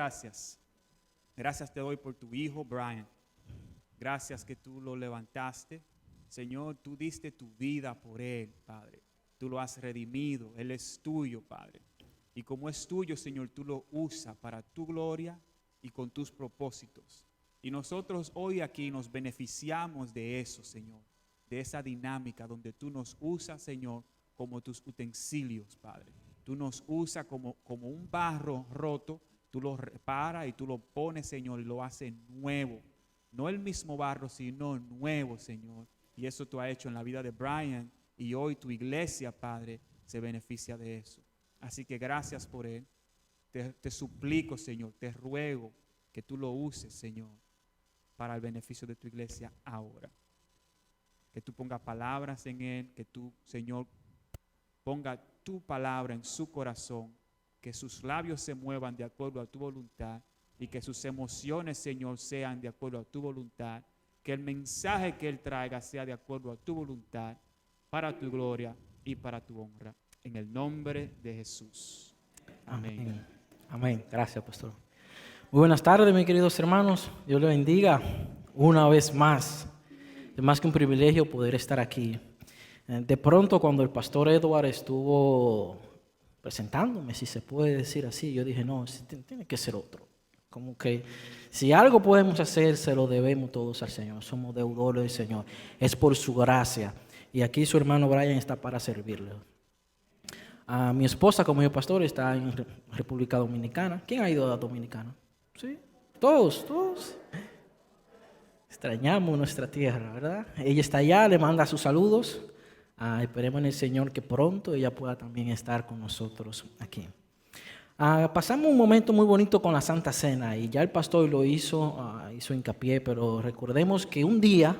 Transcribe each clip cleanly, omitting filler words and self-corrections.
gracias. Gracias te doy por tu hijo, Brian. Gracias que tú lo levantaste. Señor, tú diste tu vida por él, Padre. Tú lo has redimido. Él es tuyo, Padre. Y como es tuyo, Señor, tú lo usas para tu gloria y con tus propósitos. Y nosotros hoy aquí nos beneficiamos de eso, Señor. De esa dinámica donde tú nos usas, Señor, como tus utensilios, Padre. Tú nos usas como un barro roto. Tú lo reparas y tú lo pones, Señor, y lo haces nuevo. No el mismo barro, sino nuevo, Señor. Y eso tú has hecho en la vida de Brian. Y hoy tu iglesia, Padre, se beneficia de eso. Así que gracias por él. Te suplico, Señor, te ruego que tú lo uses, Señor, para el beneficio de tu iglesia ahora. Que tú pongas palabras en él, que tú, Señor, ponga tu palabra en su corazón, que sus labios se muevan de acuerdo a tu voluntad y que sus emociones, Señor, sean de acuerdo a tu voluntad, que el mensaje que él traiga sea de acuerdo a tu voluntad, para tu gloria y para tu honra. En el nombre de Jesús. Amén. Amén. Gracias, pastor. Muy buenas tardes, mis queridos hermanos. Dios les bendiga una vez más. Es más que un privilegio poder estar aquí. De pronto, cuando el pastor Edward estuvo presentándome, si se puede decir así, yo dije, no, tiene que ser otro. Como que si algo podemos hacer, se lo debemos todos al Señor. Somos deudores del Señor. Es por su gracia. Y aquí su hermano Brian está para servirle. Mi esposa, como yo pastor, está en República Dominicana. ¿Quién ha ido a Dominicana? Sí, todos. Extrañamos nuestra tierra, ¿verdad? Ella está allá, le manda sus saludos. Esperemos en el Señor que pronto ella pueda también estar con nosotros aquí. Pasamos un momento muy bonito con la Santa Cena y ya el pastor lo hizo hincapié, pero recordemos que un día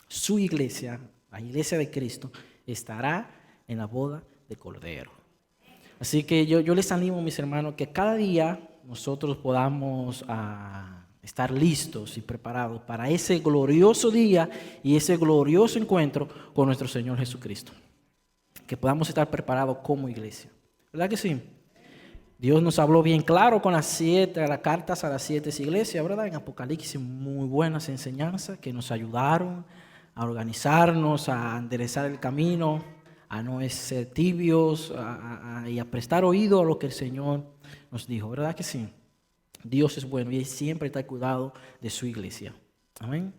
su iglesia, la iglesia de Cristo, estará en la boda de Cordero. Así que yo les animo, mis hermanos, que cada día nosotros podamos estar listos y preparados para ese glorioso día y ese glorioso encuentro con nuestro Señor Jesucristo. Que podamos estar preparados como iglesia. ¿Verdad que sí? Dios nos habló bien claro con las cartas a las 7 iglesias, ¿verdad? En Apocalipsis, muy buenas enseñanzas que nos ayudaron a organizarnos, a enderezar el camino, a no ser tibios y a prestar oído a lo que el Señor nos dijo, ¿verdad que sí? Dios es bueno y Él siempre está al cuidado de su iglesia. Amén.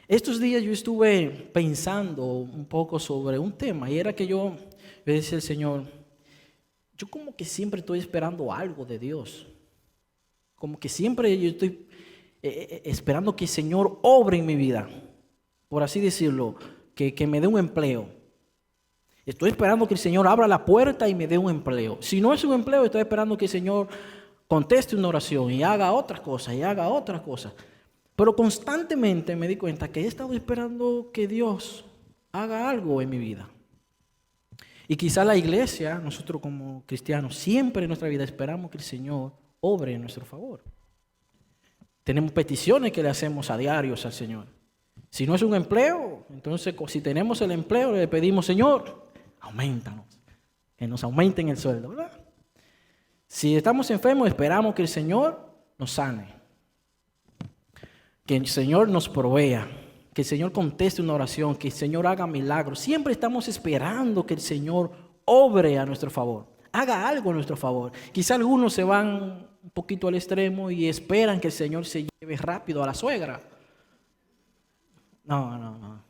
Estos días yo estuve pensando un poco sobre un tema y era que yo decía al Señor, yo como que siempre estoy esperando algo de Dios. Como que siempre yo estoy esperando que el Señor obre en mi vida. Por así decirlo, que me dé un empleo. Estoy esperando que el Señor abra la puerta y me dé un empleo. Si no es un empleo, estoy esperando que el Señor conteste una oración y haga otras cosas. Pero constantemente me di cuenta que he estado esperando que Dios haga algo en mi vida. Y quizá la iglesia, nosotros como cristianos, siempre en nuestra vida esperamos que el Señor obre en nuestro favor. Tenemos peticiones que le hacemos a diarios al Señor. Si no es un empleo, entonces si tenemos el empleo le pedimos, Señor, aumentanos, que nos aumenten el sueldo, ¿verdad? Si estamos enfermos, esperamos que el Señor nos sane, que el Señor nos provea, que el Señor conteste una oración, que el Señor haga milagros. Siempre estamos esperando que el Señor obre a nuestro favor, haga algo a nuestro favor. Quizá algunos se van un poquito al extremo y esperan que el Señor se lleve rápido a la suegra. No.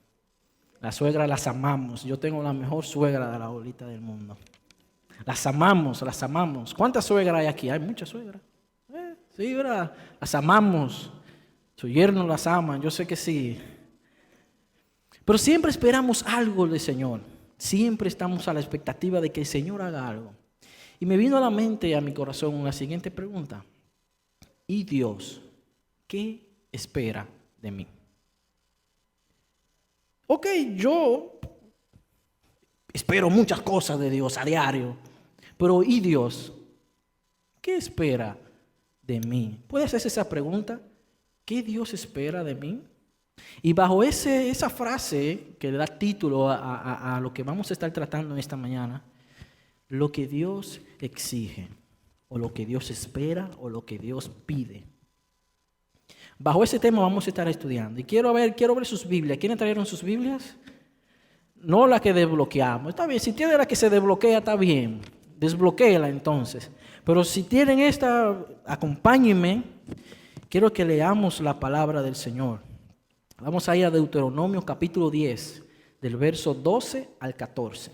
La suegra las amamos. Yo tengo la mejor suegra de la bolita del mundo. Las amamos. ¿Cuántas suegras hay aquí? Hay muchas suegras. Sí, ¿verdad? Las amamos. Su yerno las ama, yo sé que sí. Pero siempre esperamos algo del Señor. Siempre estamos a la expectativa de que el Señor haga algo. Y me vino a la mente, a mi corazón, la siguiente pregunta. ¿Y Dios qué espera de mí? Ok, yo espero muchas cosas de Dios a diario, pero ¿y Dios qué espera de mí? ¿Puedes hacerse esa pregunta? ¿Qué Dios espera de mí? Y bajo esa frase que le da título a lo que vamos a estar tratando en esta mañana, lo que Dios exige. o lo que Dios espera o lo que Dios pide. Bajo ese tema vamos a estar estudiando. Y quiero ver sus Biblias. ¿Quiénes trajeron sus Biblias? No la que desbloqueamos. Está bien, si tiene la que se desbloquea, está bien. Desbloquéela entonces. Pero si tienen esta, acompáñenme. Quiero que leamos la palabra del Señor. Vamos a ir a Deuteronomio capítulo 10, del verso 12 al 14.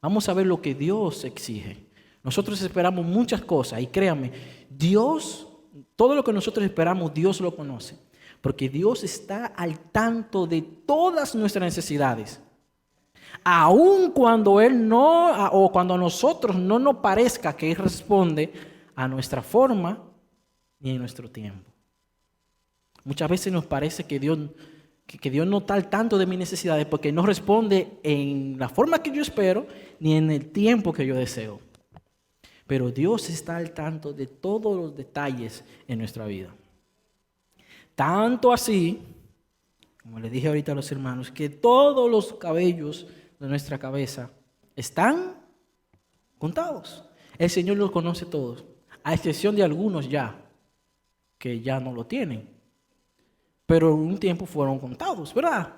Vamos a ver lo que Dios exige. Nosotros esperamos muchas cosas y créanme, Dios, todo lo que nosotros esperamos, Dios lo conoce. Porque Dios está al tanto de todas nuestras necesidades. Aun cuando Él no, o cuando a nosotros no nos parezca que Él responde a nuestra forma ni en nuestro tiempo. Muchas veces nos parece que Dios no está al tanto de mis necesidades porque no responde en la forma que yo espero ni en el tiempo que yo deseo. Pero Dios está al tanto de todos los detalles en nuestra vida. Tanto así, como le dije ahorita a los hermanos, que todos los cabellos de nuestra cabeza están contados. El Señor los conoce todos, a excepción de algunos ya, que ya no lo tienen. Pero en un tiempo fueron contados, ¿verdad?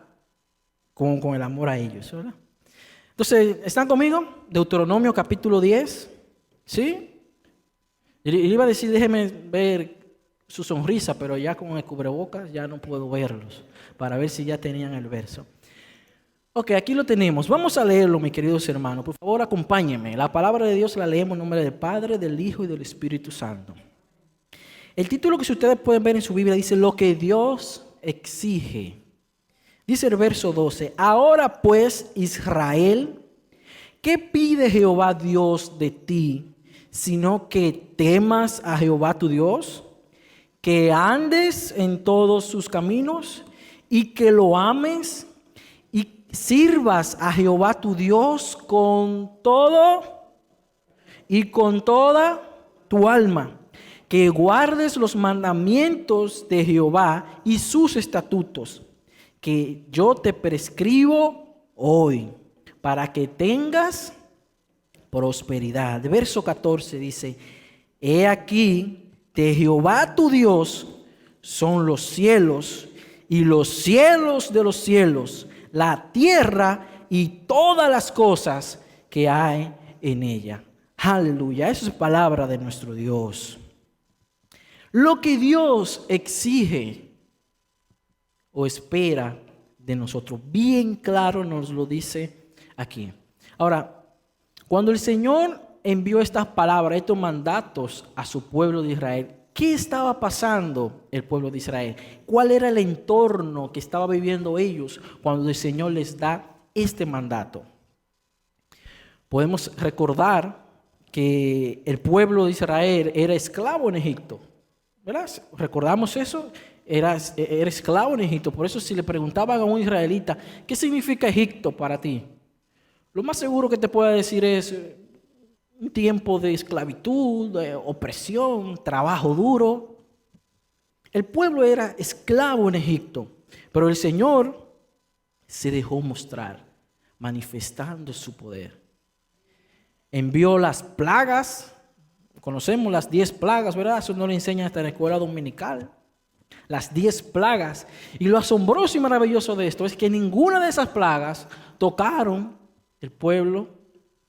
Con el amor a ellos, ¿verdad? Entonces, ¿están conmigo? Deuteronomio capítulo 10, ¿sí? Y le iba a decir, déjeme ver su sonrisa, pero ya con el cubrebocas ya no puedo verlos, para ver si ya tenían el verso. Ok, aquí lo tenemos. Vamos a leerlo, mis queridos hermanos. Por favor, acompáñenme. La palabra de Dios la leemos en nombre del Padre, del Hijo y del Espíritu Santo. El título que ustedes pueden ver en su Biblia dice, lo que Dios exige. Dice el verso 12, ahora pues, Israel, ¿qué pide Jehová Dios de ti, sino que temas a Jehová tu Dios, que andes en todos sus caminos y que lo ames y sirvas a Jehová tu Dios con todo y con toda tu alma? Que guardes los mandamientos de Jehová y sus estatutos, que yo te prescribo hoy, para que tengas prosperidad. Verso 14 dice, he aquí, de Jehová tu Dios son los cielos y los cielos de los cielos, la tierra y todas las cosas que hay en ella. Aleluya, esa es palabra de nuestro Dios. Lo que Dios exige o espera de nosotros, bien claro nos lo dice aquí. Ahora, cuando el Señor envió estas palabras, estos mandatos a su pueblo de Israel, ¿qué estaba pasando el pueblo de Israel? ¿Cuál era el entorno que estaba viviendo ellos cuando el Señor les da este mandato? Podemos recordar que el pueblo de Israel era esclavo en Egipto. ¿Verdad? ¿Recordamos eso? Era esclavo en Egipto. Por eso si le preguntaban a un israelita, ¿qué significa Egipto para ti? Lo más seguro que te pueda decir es un tiempo de esclavitud, de opresión, trabajo duro. El pueblo era esclavo en Egipto, pero el Señor se dejó mostrar, manifestando su poder. Envió las plagas. Conocemos las 10 plagas, ¿verdad? Eso no le enseñan hasta en la escuela dominical. Las 10 plagas. Y lo asombroso y maravilloso de esto es que ninguna de esas plagas tocaron el pueblo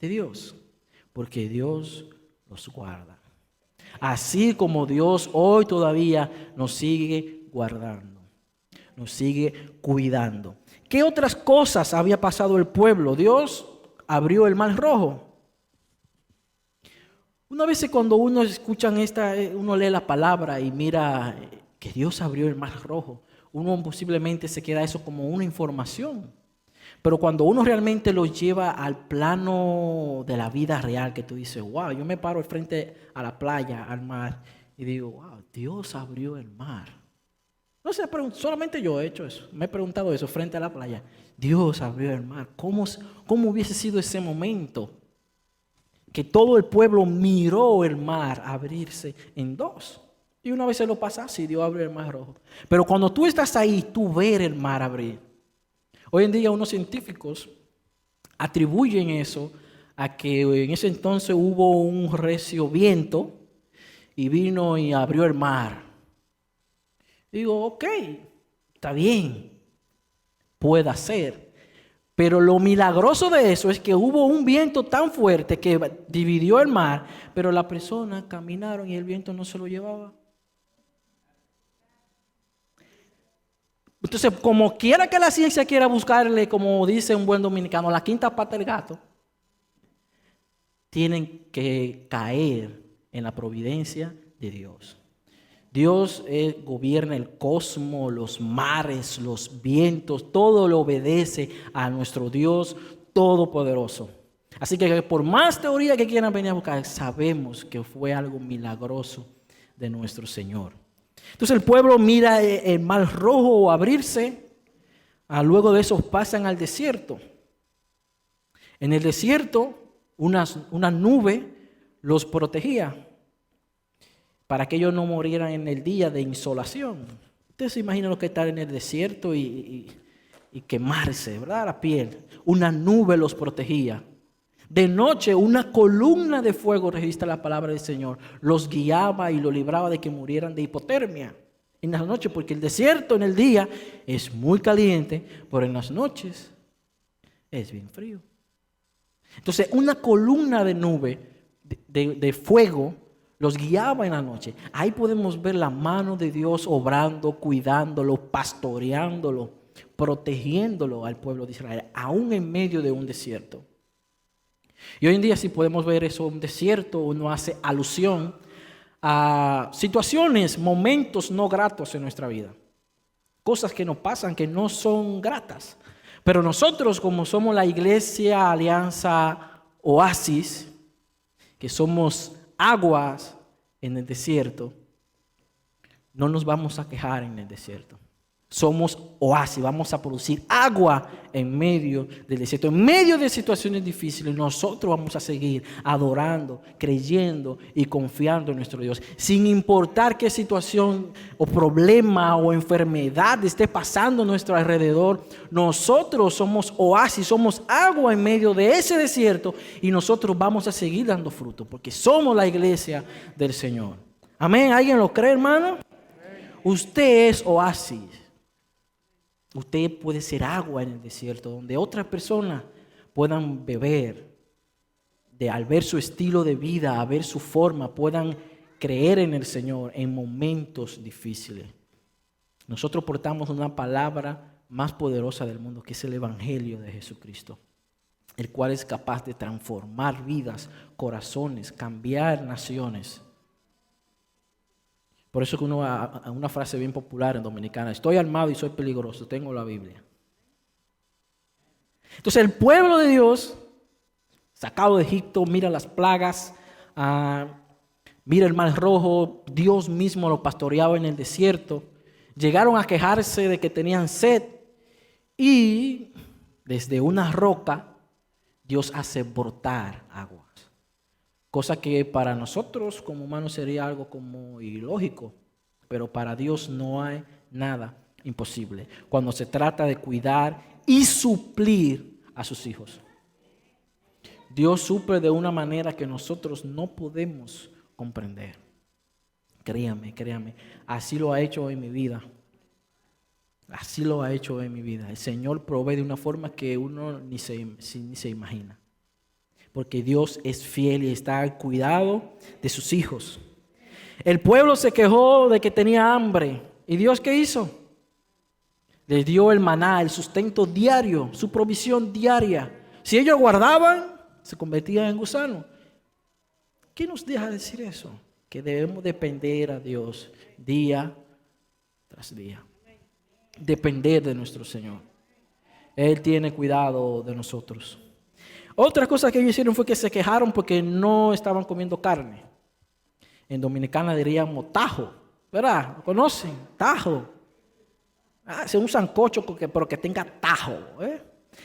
de Dios, porque Dios los guarda. Así como Dios hoy todavía nos sigue guardando, nos sigue cuidando. ¿Qué otras cosas había pasado el pueblo? Dios abrió el mar rojo. Una vez cuando uno escucha uno lee la palabra y mira que Dios abrió el mar rojo, uno posiblemente se queda eso como una información. Pero cuando uno realmente lo lleva al plano de la vida real, que tú dices, wow, yo me paro frente a la playa, al mar, y digo, wow, Dios abrió el mar. No sé, solamente yo he hecho eso, me he preguntado eso frente a la playa. Dios abrió el mar. ¿Cómo hubiese sido ese momento? Que todo el pueblo miró el mar abrirse en dos. Y una vez se lo pasa así, Dios abrió el mar rojo. Pero cuando tú estás ahí, tú ves el mar abrir. Hoy en día unos científicos atribuyen eso a que en ese entonces hubo un recio viento y vino y abrió el mar. Digo, ok, está bien, puede ser. Pero lo milagroso de eso es que hubo un viento tan fuerte que dividió el mar, pero las personas caminaron y el viento no se lo llevaba. Entonces, como quiera que la ciencia quiera buscarle, como dice un buen dominicano, la quinta pata del gato, tienen que caer en la providencia de Dios. Dios gobierna el cosmos, los mares, los vientos, todo le obedece a nuestro Dios todopoderoso. Así que por más teoría que quieran venir a buscar, sabemos que fue algo milagroso de nuestro Señor. Entonces el pueblo mira el mar rojo abrirse, luego de eso pasan al desierto. En el desierto una nube los protegía para que ellos no murieran en el día de insolación. Ustedes se imaginan lo que es estar en el desierto y quemarse, ¿verdad? La piel. Una nube los protegía. De noche una columna de fuego, registra la palabra del Señor, los guiaba y los libraba de que murieran de hipotermia en las noches, porque el desierto en el día es muy caliente, pero en las noches es bien frío. Entonces una columna de nube, de fuego, los guiaba en la noche. Ahí podemos ver la mano de Dios obrando, cuidándolo, pastoreándolo, protegiéndolo al pueblo de Israel, aún en medio de un desierto. Y hoy en día, si podemos ver eso, un desierto, uno hace alusión a situaciones, momentos no gratos en nuestra vida. Cosas que nos pasan que no son gratas. Pero nosotros, como somos la Iglesia Alianza Oasis, que somos aguas en el desierto, no nos vamos a quejar en el desierto. Somos oasis, vamos a producir agua en medio del desierto, en medio de situaciones difíciles. Nosotros vamos a seguir adorando, creyendo y confiando en nuestro Dios, sin importar qué situación o problema o enfermedad esté pasando a nuestro alrededor. Nosotros somos oasis, somos agua en medio de ese desierto y nosotros vamos a seguir dando fruto porque somos la iglesia del Señor. Amén. ¿Alguien lo cree, hermano? Usted es oasis. Usted puede ser agua en el desierto, donde otras personas puedan beber, al ver su estilo de vida, a ver su forma, puedan creer en el Señor en momentos difíciles. Nosotros portamos una palabra más poderosa del mundo, que es el Evangelio de Jesucristo, el cual es capaz de transformar vidas, corazones, cambiar naciones. Por eso que una frase bien popular en dominicana: estoy armado y soy peligroso, tengo la Biblia. Entonces el pueblo de Dios, sacado de Egipto, mira las plagas, mira el mar rojo, Dios mismo lo pastoreaba en el desierto. Llegaron a quejarse de que tenían sed y desde una roca Dios hace brotar agua. Cosa que para nosotros como humanos sería algo como ilógico, pero para Dios no hay nada imposible cuando se trata de cuidar y suplir a sus hijos. Dios suple de una manera que nosotros no podemos comprender. Créame, así lo ha hecho en mi vida. Así lo ha hecho en mi vida. El Señor provee de una forma que uno ni se imagina. Porque Dios es fiel y está al cuidado de sus hijos. El pueblo se quejó de que tenía hambre. ¿Y Dios qué hizo? Les dio el maná, el sustento diario, su provisión diaria. Si ellos guardaban, se convertían en gusanos. ¿Qué nos deja decir eso? Que debemos depender a Dios día tras día. Depender de nuestro Señor. Él tiene cuidado de nosotros. Otra cosa que ellos hicieron fue que se quejaron porque no estaban comiendo carne. En dominicana diríamos tajo, ¿verdad? ¿Lo conocen? Tajo. Es un sancocho pero que tenga tajo.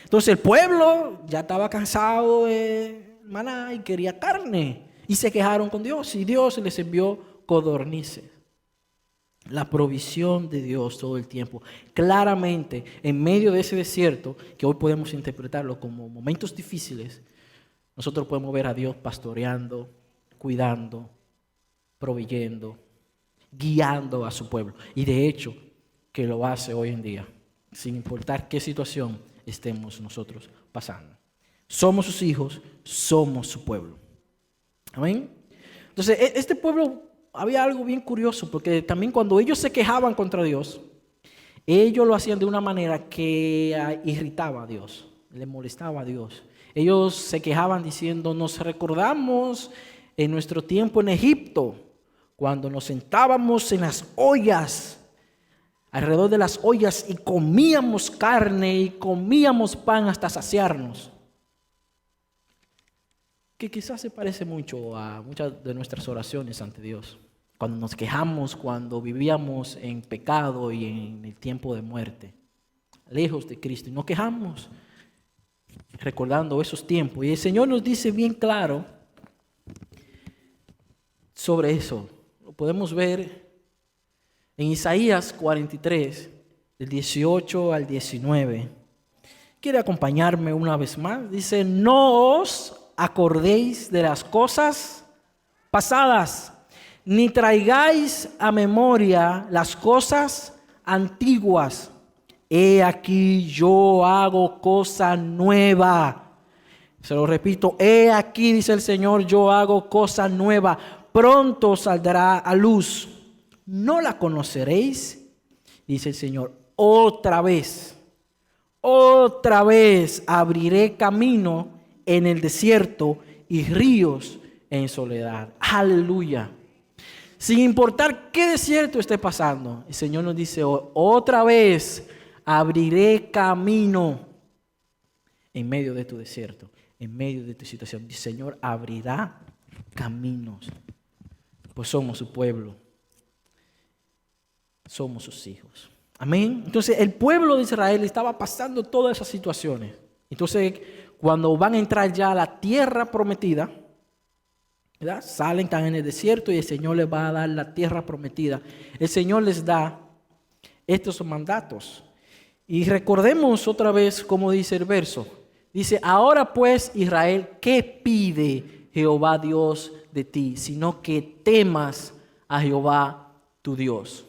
Entonces el pueblo ya estaba cansado de maná y quería carne. Y se quejaron con Dios y Dios les envió codornices. La provisión de Dios todo el tiempo. Claramente, en medio de ese desierto, que hoy podemos interpretarlo como momentos difíciles, nosotros podemos ver a Dios pastoreando, cuidando, proveyendo, guiando a su pueblo. Y de hecho, que lo hace hoy en día, sin importar qué situación estemos nosotros pasando. Somos sus hijos, somos su pueblo. Amén. Entonces, este pueblo, había algo bien curioso, porque también cuando ellos se quejaban contra Dios, ellos lo hacían de una manera que irritaba a Dios, le molestaba a Dios. Ellos se quejaban diciendo, nos recordamos en nuestro tiempo en Egipto, cuando nos sentábamos en las ollas, alrededor de las ollas, y comíamos carne y comíamos pan hasta saciarnos. Que quizás se parece mucho a muchas de nuestras oraciones ante Dios. Cuando nos quejamos, cuando vivíamos en pecado y en el tiempo de muerte, lejos de Cristo, y nos quejamos recordando esos tiempos. Y el Señor nos dice bien claro sobre eso. Lo podemos ver en Isaías 43, del 18 al 19. ¿Quiere acompañarme una vez más? Dice, no os acordéis de las cosas pasadas, ni traigáis a memoria las cosas antiguas. He aquí yo hago cosa nueva. Se lo repito, he aquí, dice el Señor, yo hago cosa nueva. Pronto saldrá a luz. ¿No la conoceréis? Dice el Señor, otra vez abriré camino en el desierto y ríos en soledad. Aleluya. Sin importar qué desierto esté pasando, el Señor nos dice, otra vez abriré camino en medio de tu desierto, en medio de tu situación. El Señor abrirá caminos, pues somos su pueblo, somos sus hijos. Amén. Entonces el pueblo de Israel estaba pasando todas esas situaciones. Entonces cuando van a entrar ya a la tierra prometida, ¿verdad? Salen, están en el desierto y el Señor les va a dar la tierra prometida. El Señor les da estos mandatos. Y recordemos otra vez cómo dice el verso. Dice, ahora pues Israel, ¿qué pide Jehová Dios de ti? Sino que temas a Jehová tu Dios.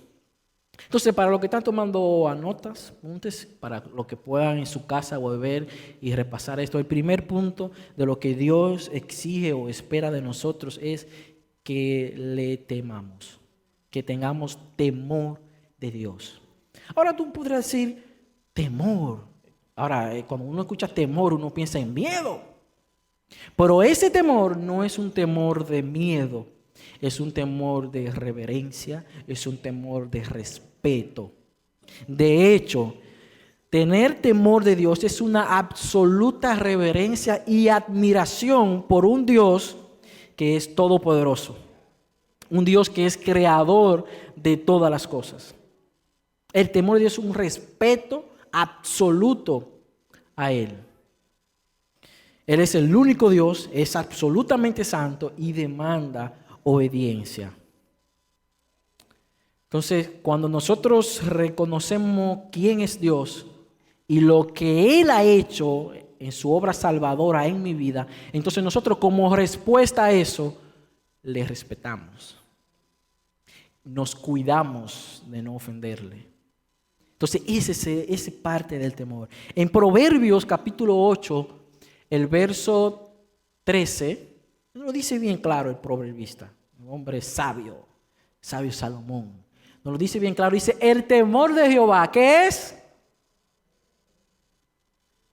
Entonces, para los que están tomando notas, apuntes, para los que puedan en su casa volver y repasar esto, el primer punto de lo que Dios exige o espera de nosotros es que le temamos, que tengamos temor de Dios. Ahora tú podrás decir, temor. Ahora, cuando uno escucha temor, uno piensa en miedo. Pero ese temor no es un temor de miedo, es un temor de reverencia, es un temor de respeto. De hecho, tener temor de Dios es una absoluta reverencia y admiración por un Dios que es todopoderoso, un Dios que es creador de todas las cosas. El temor de Dios es un respeto absoluto a Él. Él es el único Dios, es absolutamente santo y demanda obediencia. Entonces, cuando nosotros reconocemos quién es Dios y lo que Él ha hecho en su obra salvadora en mi vida, entonces nosotros como respuesta a eso, le respetamos. Nos cuidamos de no ofenderle. Entonces, ese es parte del temor. En Proverbios capítulo 8, el verso 13, lo dice bien claro el proverbista, un hombre sabio, sabio Salomón. Nos lo dice bien claro, dice, el temor de Jehová, ¿qué es?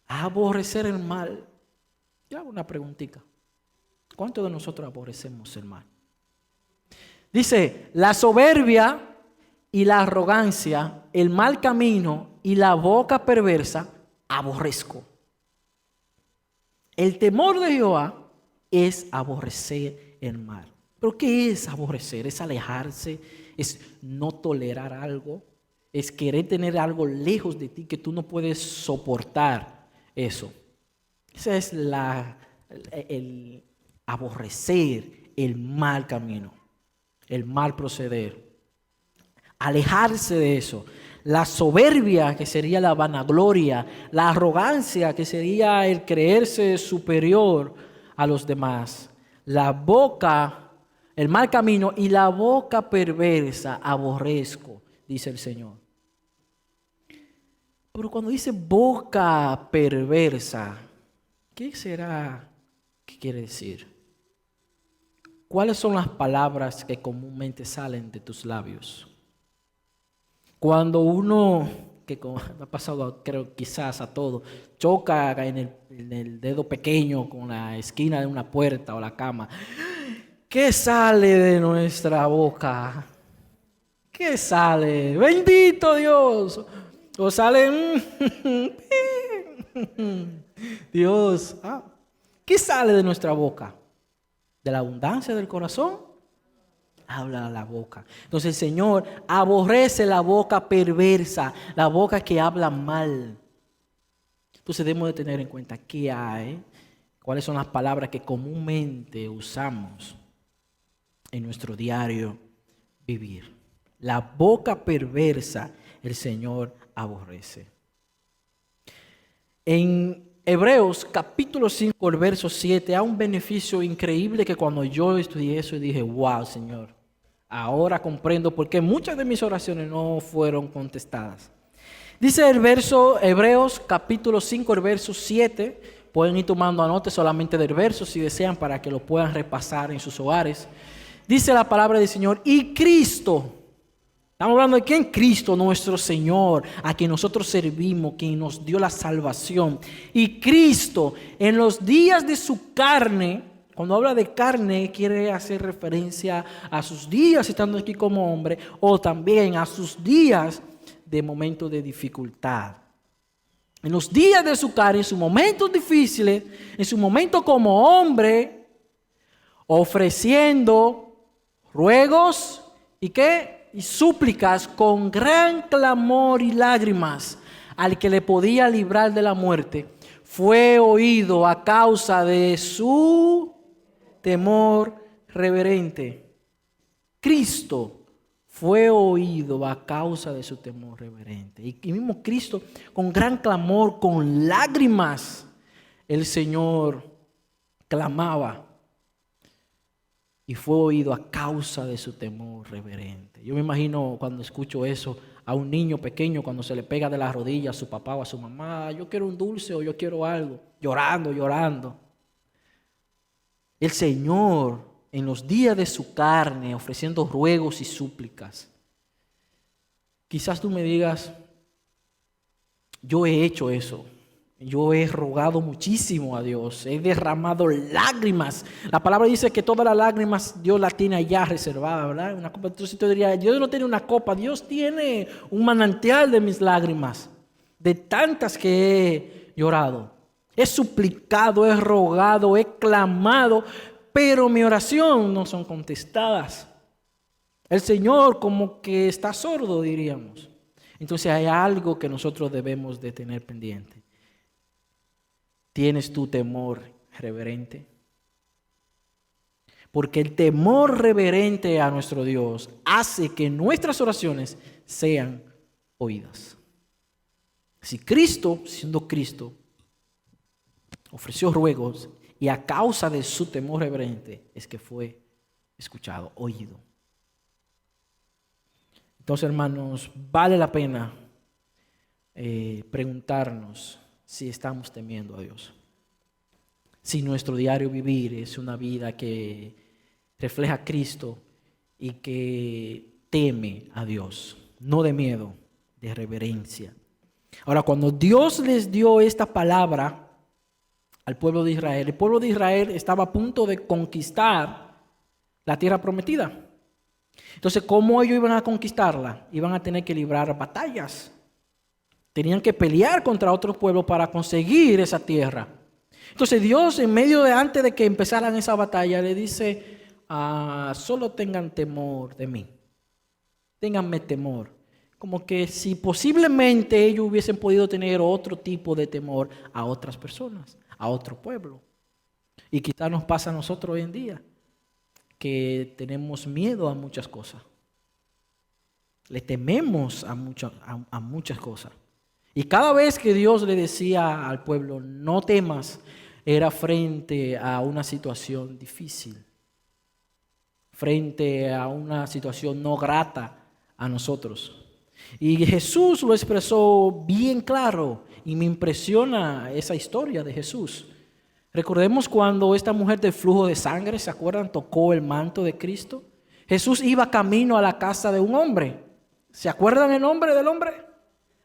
Aborrecer el mal. Yo hago una preguntita. ¿Cuántos de nosotros aborrecemos el mal? Dice, la soberbia y la arrogancia, el mal camino y la boca perversa, aborrezco. El temor de Jehová es aborrecer el mal. ¿Pero qué es aborrecer? Es alejarse, es no tolerar algo, es querer tener algo lejos de ti que tú no puedes soportar eso. Ese es el aborrecer el mal camino, el mal proceder. Alejarse de eso. La soberbia, que sería la vanagloria, la arrogancia, que sería el creerse superior a los demás. La boca, el mal camino y la boca perversa aborrezco, dice el Señor. Pero cuando dice boca perversa, ¿qué será? ¿Qué quiere decir? ¿Cuáles son las palabras que comúnmente salen de tus labios? Cuando uno, que ha pasado creo quizás a todo, choca en el dedo pequeño con la esquina de una puerta o la cama, ¿qué sale de nuestra boca? ¿Qué sale? ¡Bendito Dios! O sale... Dios, ¿qué sale de nuestra boca? ¿De la abundancia del corazón? Habla la boca. Entonces el Señor aborrece la boca perversa, la boca que habla mal. Entonces debemos de tener en cuenta qué hay, cuáles son las palabras que comúnmente usamos en nuestro diario vivir. La boca perversa el Señor aborrece. En Hebreos capítulo 5, el verso 7, hay un beneficio increíble que cuando yo estudié eso dije, wow, Señor, ahora comprendo por qué muchas de mis oraciones no fueron contestadas. Dice el verso, Hebreos capítulo 5, el verso 7, pueden ir tomando nota solamente del verso si desean para que lo puedan repasar en sus hogares. Dice la palabra del Señor, y Cristo, estamos hablando de quién, Cristo nuestro Señor, a quien nosotros servimos, quien nos dio la salvación. Y Cristo en los días de su carne, cuando habla de carne quiere hacer referencia a sus días estando aquí como hombre o también a sus días de momentos de dificultad. En los días de su carne, en sus momentos difíciles, en su momento como hombre, ofreciendo ruegos y ¿qué? Y súplicas con gran clamor y lágrimas al que le podía librar de la muerte, fue oído a causa de su temor reverente. Cristo fue oído a causa de su temor reverente. Y mismo Cristo, con gran clamor, con lágrimas, el Señor clamaba. Y fue oído a causa de su temor reverente. Yo me imagino cuando escucho eso a un niño pequeño cuando se le pega de las rodillas a su papá o a su mamá, yo quiero un dulce o yo quiero algo, llorando. El Señor en los días de su carne ofreciendo ruegos y súplicas. Quizás tú me digas, yo he hecho eso. Yo he rogado muchísimo a Dios, he derramado lágrimas. La palabra dice que todas las lágrimas Dios las tiene allá reservadas, ¿verdad? Una copa. Entonces tú dirías, Dios no tiene una copa, Dios tiene un manantial de mis lágrimas, de tantas que he llorado. He suplicado, he rogado, he clamado, pero mi oración no son contestadas. El Señor como que está sordo, diríamos. Entonces hay algo que nosotros debemos de tener pendiente. ¿Tienes tu temor reverente? Porque el temor reverente a nuestro Dios hace que nuestras oraciones sean oídas. Si Cristo, siendo Cristo, ofreció ruegos y a causa de su temor reverente es que fue escuchado, oído. Entonces, hermanos, vale la pena preguntarnos si estamos temiendo a Dios. Si nuestro diario vivir es una vida que refleja a Cristo y que teme a Dios, no de miedo, de reverencia. Ahora, cuando Dios les dio esta palabra al pueblo de Israel, el pueblo de Israel estaba a punto de conquistar la tierra prometida. Entonces, ¿cómo ellos iban a conquistarla? Iban a tener que librar batallas. Tenían que pelear contra otros pueblos para conseguir esa tierra. Entonces Dios, en medio de antes de que empezaran esa batalla, le dice, solo tengan temor de mí. Ténganme temor. Como que si posiblemente ellos hubiesen podido tener otro tipo de temor a otras personas, a otro pueblo. Y quizás nos pasa a nosotros hoy en día, que tenemos miedo a muchas cosas. Le tememos a muchas cosas. Y cada vez que Dios le decía al pueblo, no temas, era frente a una situación difícil, frente a una situación no grata a nosotros. Y Jesús lo expresó bien claro y me impresiona esa historia de Jesús. Recordemos cuando esta mujer del flujo de sangre, ¿se acuerdan? Tocó el manto de Cristo. Jesús iba camino a la casa de un hombre. ¿Se acuerdan el nombre del hombre?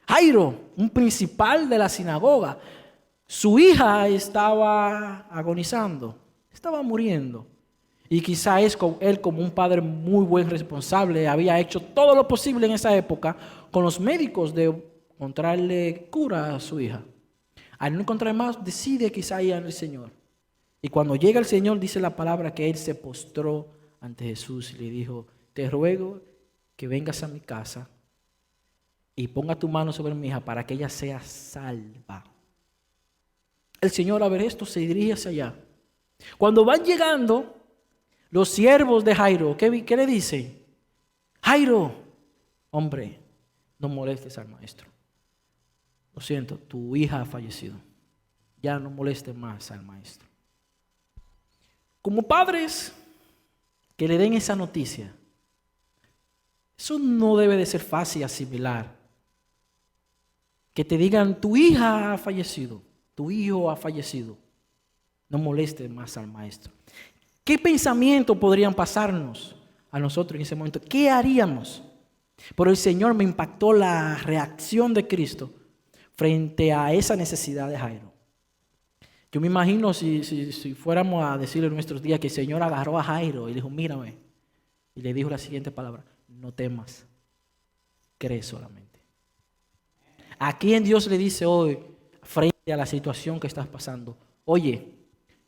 Jairo, un principal de la sinagoga. Su hija estaba agonizando, estaba muriendo. Y quizá él como un padre muy buen responsable había hecho todo lo posible en esa época con los médicos de encontrarle cura a su hija. Al no encontrar más, decide quizá ir al Señor. Y cuando llega el Señor, dice la palabra que él se postró ante Jesús y le dijo: te ruego que vengas a mi casa y ponga tu mano sobre mi hija para que ella sea salva. El Señor, a ver esto, se dirige hacia allá. Cuando van llegando los siervos de Jairo, ¿qué le dicen? Jairo, hombre, no molestes al maestro. Lo siento, tu hija ha fallecido. Ya no moleste más al maestro. Como padres que le den esa noticia, eso no debe de ser fácil asimilar. Que te digan, tu hija ha fallecido, tu hijo ha fallecido. No moleste más al maestro. ¿Qué pensamiento podrían pasarnos a nosotros en ese momento? ¿Qué haríamos? Pero el Señor me impactó la reacción de Cristo frente a esa necesidad de Jairo. Yo me imagino si fuéramos a decirle en nuestros días que el Señor agarró a Jairo y le dijo, mírame, y le dijo la siguiente palabra: no temas, cree solamente. ¿A quién Dios le dice hoy frente a la situación que estás pasando? Oye,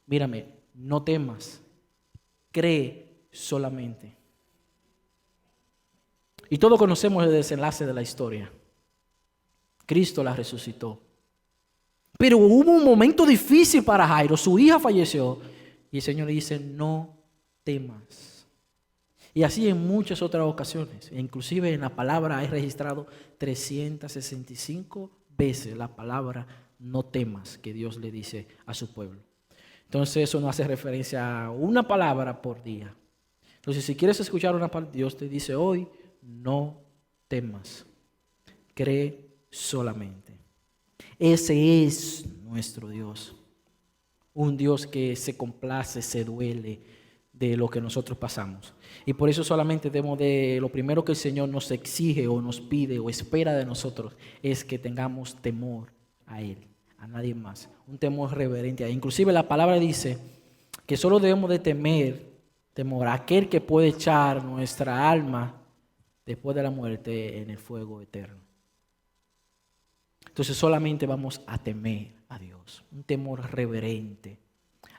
mírame, no temas, cree solamente. Y todos conocemos el desenlace de la historia. Cristo la resucitó. Pero hubo un momento difícil para Jairo. Su hija falleció. Y el Señor le dice, no temas. Y así en muchas otras ocasiones. Inclusive en la palabra hay registrado 365 veces la palabra no temas que Dios le dice a su pueblo. Entonces eso no hace referencia a una palabra por día. Entonces si quieres escuchar una palabra, Dios te dice hoy, no temas. Cree solamente. Ese es nuestro Dios. Un Dios que se complace, se duele de lo que nosotros pasamos. Y por eso solamente lo primero que el Señor nos exige o nos pide o espera de nosotros es que tengamos temor a Él, a nadie más. Un temor reverente. Inclusive la palabra dice que solo debemos de temor a aquel que puede echar nuestra alma después de la muerte en el fuego eterno. Entonces solamente vamos a temer a Dios, un temor reverente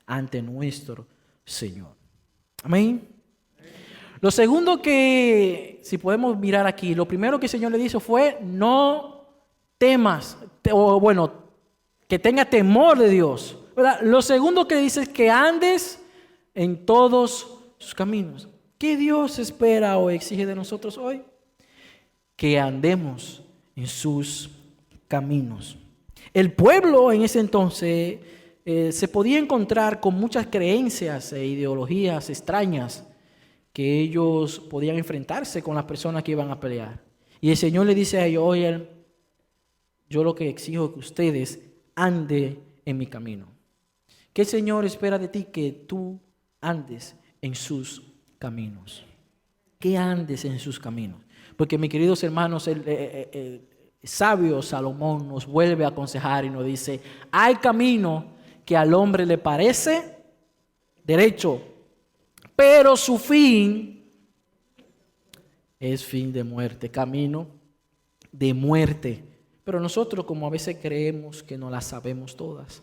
ante nuestro Señor. Amén. Lo segundo que, si podemos mirar aquí, lo primero que el Señor le dijo fue, no temas, o bueno, que tenga temor de Dios. ¿Verdad? Lo segundo que dice es que andes en todos sus caminos. ¿Qué Dios espera o exige de nosotros hoy? Que andemos en sus caminos. El pueblo en ese entonces se podía encontrar con muchas creencias e ideologías extrañas que ellos podían enfrentarse con las personas que iban a pelear. Y el Señor le dice a ellos, oye, yo lo que exijo es que ustedes anden en mi camino. ¿Qué el Señor espera de ti? Que tú andes en sus caminos. Que andes en sus caminos. Porque mis queridos hermanos, el sabio Salomón nos vuelve a aconsejar y nos dice, hay camino que al hombre le parece derecho, pero su fin es fin de muerte, camino de muerte. Pero nosotros, como a veces creemos que no las sabemos todas,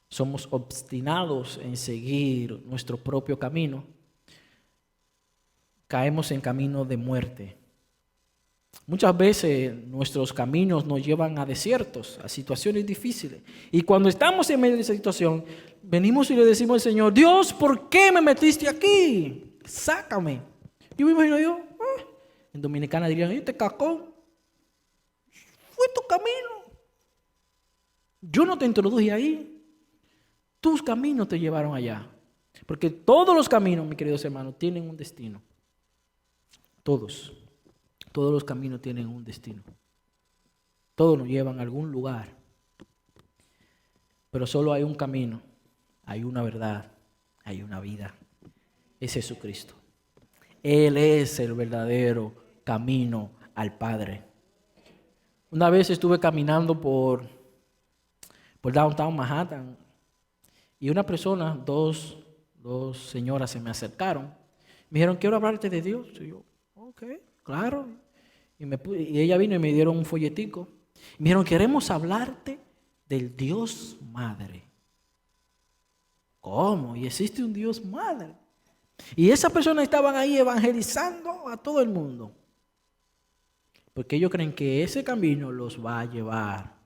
somos obstinados en seguir nuestro propio camino, caemos en camino de muerte. Muchas veces nuestros caminos nos llevan a desiertos, a situaciones difíciles. Y cuando estamos en medio de esa situación, venimos y le decimos al Señor, Dios, ¿por qué me metiste aquí? Sácame. Yo me imagino en Dominicana dirían, este cacón, fue tu camino. Yo no te introduje ahí. tus caminos te llevaron allá. Porque todos los caminos, mis queridos hermanos, tienen un destino. Todos los caminos tienen un destino. Todos nos llevan a algún lugar. Pero solo hay un camino, hay una verdad, hay una vida. Es Jesucristo. Él es el verdadero camino al Padre. Una vez estuve caminando por Downtown Manhattan y una persona, dos señoras se me acercaron. Me dijeron, quiero hablarte de Dios. Y yo, ok, claro. Y ella vino y me dieron un folletico. Me dijeron, queremos hablarte del Dios Madre. ¿Cómo? ¿Y existe un Dios Madre? Y esas personas estaban ahí evangelizando a todo el mundo. Porque ellos creen que ese camino los va a llevar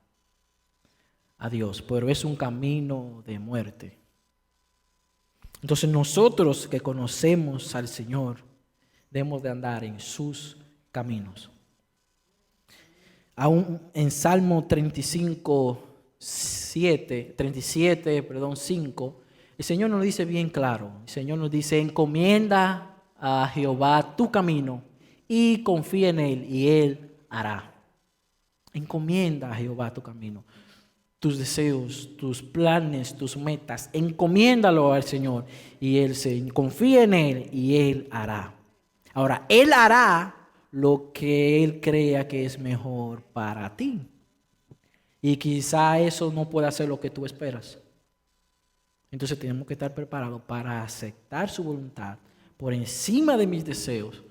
a Dios, pero es un camino de muerte. Entonces nosotros que conocemos al Señor, debemos de andar en sus caminos. Aún en Salmo 5, el Señor nos dice bien claro, el Señor nos dice, encomienda a Jehová tu camino y confía en Él y Él hará. Encomienda a Jehová tu camino, tus deseos, tus planes, tus metas, encomiéndalo al Señor y Él confía en Él y Él hará. Ahora, Él hará lo que Él crea que es mejor para ti. Y quizá eso no pueda ser lo que tú esperas. Entonces tenemos que estar preparados para aceptar su voluntad por encima de mis deseos.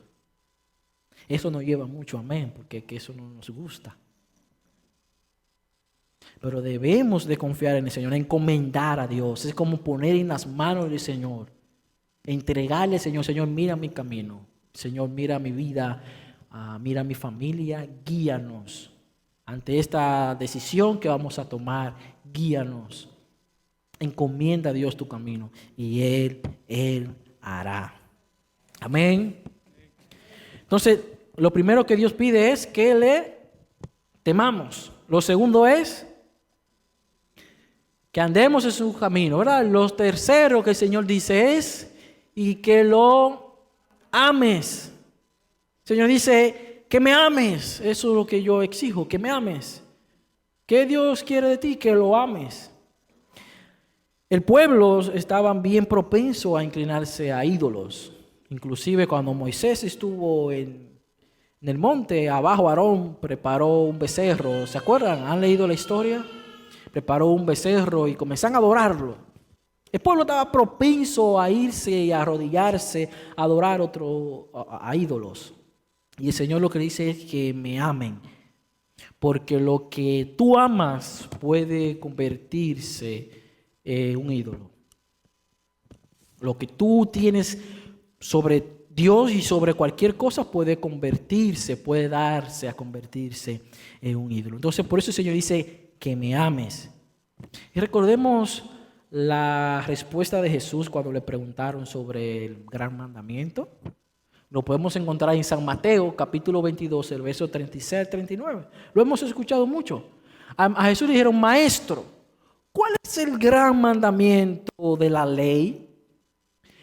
Eso nos lleva mucho amén, porque eso no nos gusta. Pero debemos de confiar en el Señor, encomendar a Dios. Es como poner en las manos del Señor, entregarle al Señor, Señor, mira mi camino. Señor, mira mi vida, mira mi familia, guíanos. Ante esta decisión que vamos a tomar, guíanos. Encomienda a Dios tu camino y Él hará. Amén. Entonces, lo primero que Dios pide es que le temamos. Lo segundo es que andemos en su camino, ¿verdad? Lo tercero que el Señor dice es y que lo ames. El Señor dice que me ames. Eso es lo que yo exijo, que me ames. ¿Qué Dios quiere de ti? Que lo ames. El pueblo estaba bien propenso a inclinarse a ídolos. Inclusive cuando Moisés estuvo en el monte, abajo Aarón preparó un becerro. ¿Se acuerdan? ¿Han leído la historia? Preparó un becerro y comenzaron a adorarlo. El pueblo estaba propenso a irse y a arrodillarse, a adorar a ídolos. Y el Señor lo que dice es que me amen. Porque lo que tú amas puede convertirse un ídolo. Lo que tú tienes sobre Dios y sobre cualquier cosa puede darse a convertirse en un ídolo. Entonces por eso el Señor dice que me ames. Y recordemos la respuesta de Jesús cuando le preguntaron sobre el gran mandamiento. Lo podemos encontrar en San Mateo capítulo 22, el verso 36 al 39. Lo hemos escuchado mucho. A Jesús le dijeron, maestro, ¿cuál es el gran mandamiento de la ley?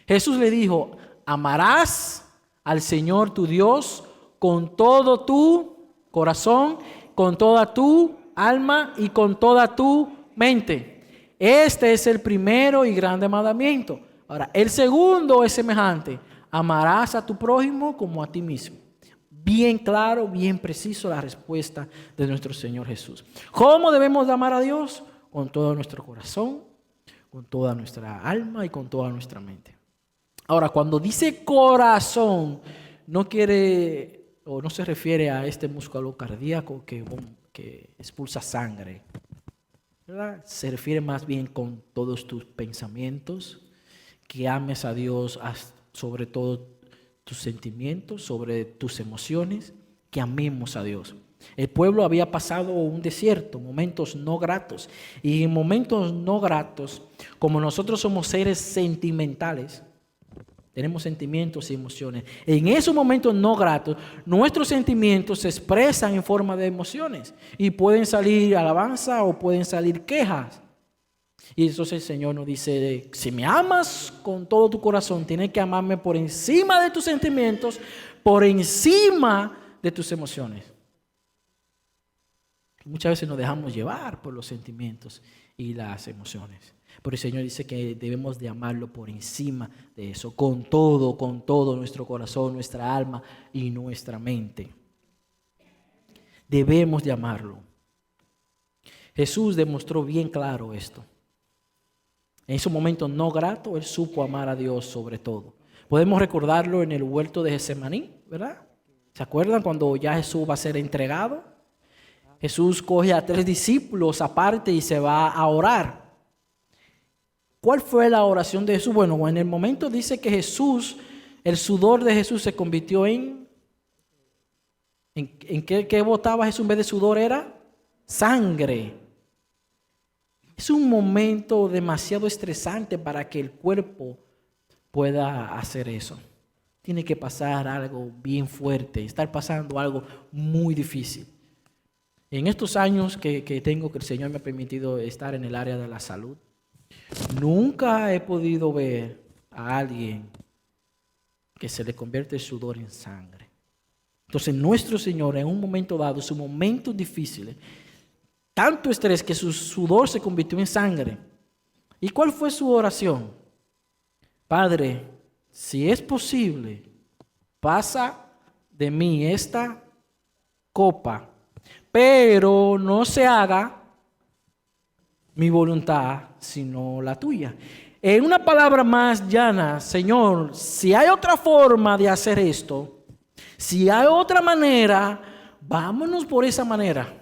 Jesús le dijo, amarás al Señor tu Dios con todo tu corazón, con toda tu alma y con toda tu mente. Este es el primero y grande mandamiento. Ahora, el segundo es semejante. Amarás a tu prójimo como a ti mismo. Bien claro, bien preciso la respuesta de nuestro Señor Jesús. ¿Cómo debemos de amar a Dios? Con todo nuestro corazón, con toda nuestra alma y con toda nuestra mente. Ahora, cuando dice corazón, no quiere o no se refiere a este músculo cardíaco que expulsa sangre, ¿verdad? Se refiere más bien con todos tus pensamientos, que ames a Dios sobre todo tus sentimientos, sobre tus emociones, que amemos a Dios. El pueblo había pasado un desierto, momentos no gratos. Y en momentos no gratos, como nosotros somos seres sentimentales, tenemos sentimientos y emociones. En esos momentos no gratos, nuestros sentimientos se expresan en forma de emociones. Y pueden salir alabanza o pueden salir quejas. Y entonces el Señor nos dice, si me amas con todo tu corazón, tienes que amarme por encima de tus sentimientos, por encima de tus emociones. Muchas veces nos dejamos llevar por los sentimientos y las emociones. Pero el Señor dice que debemos de amarlo por encima de eso, con todo nuestro corazón, nuestra alma y nuestra mente. Debemos de amarlo. Jesús demostró bien claro esto. En ese momento no grato, Él supo amar a Dios sobre todo. Podemos recordarlo en el huerto de Getsemaní, ¿verdad? ¿Se acuerdan cuando ya Jesús va a ser entregado? Jesús coge a 3 discípulos aparte y se va a orar. ¿Cuál fue la oración de Jesús? Bueno, en el momento dice que Jesús, el sudor de Jesús se convirtió ¿en qué botaba Jesús en vez de sudor? Era sangre. Es un momento demasiado estresante para que el cuerpo pueda hacer eso. Tiene que pasar algo bien fuerte, estar pasando algo muy difícil. En estos años que tengo, que el Señor me ha permitido estar en el área de la salud, nunca he podido ver a alguien que se le convierte el sudor en sangre. Entonces nuestro Señor en un momento dado, en sus momentos difíciles, tanto estrés que su sudor se convirtió en sangre. ¿Y cuál fue su oración? Padre, si es posible, pasa de mí esta copa, pero no se haga mi voluntad, sino la tuya. En una palabra más llana, Señor, si hay otra forma de hacer esto, si hay otra manera, vámonos por esa manera.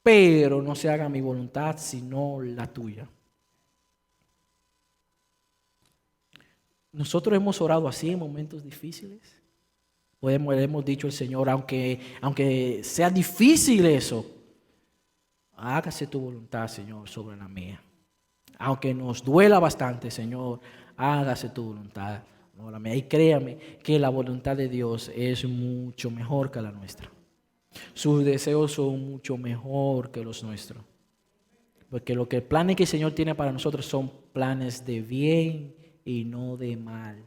Pero no se haga mi voluntad, sino la tuya. Nosotros hemos orado así en momentos difíciles. O hemos dicho al Señor, aunque sea difícil eso, hágase tu voluntad, Señor, sobre la mía. Aunque nos duela bastante, Señor, hágase tu voluntad sobre la mía. Y créame que la voluntad de Dios es mucho mejor que la nuestra. Sus deseos son mucho mejor que los nuestros. Porque los planes que el Señor tiene para nosotros son planes de bien y no de mal.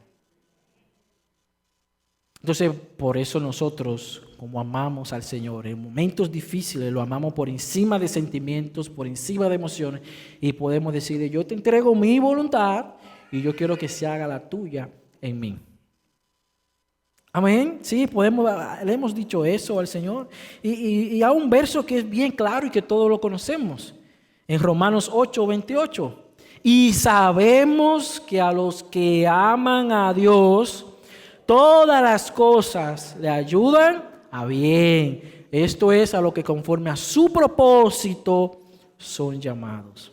Entonces, por eso nosotros, como amamos al Señor, en momentos difíciles lo amamos por encima de sentimientos, por encima de emociones, y podemos decir, yo te entrego mi voluntad y yo quiero que se haga la tuya en mí. Amén. Sí, le hemos dicho eso al Señor. Y hay un verso que es bien claro y que todos lo conocemos. En Romanos 8:28. Y sabemos que a los que aman a Dios, todas las cosas le ayudan a bien. Esto es a lo que conforme a su propósito son llamados.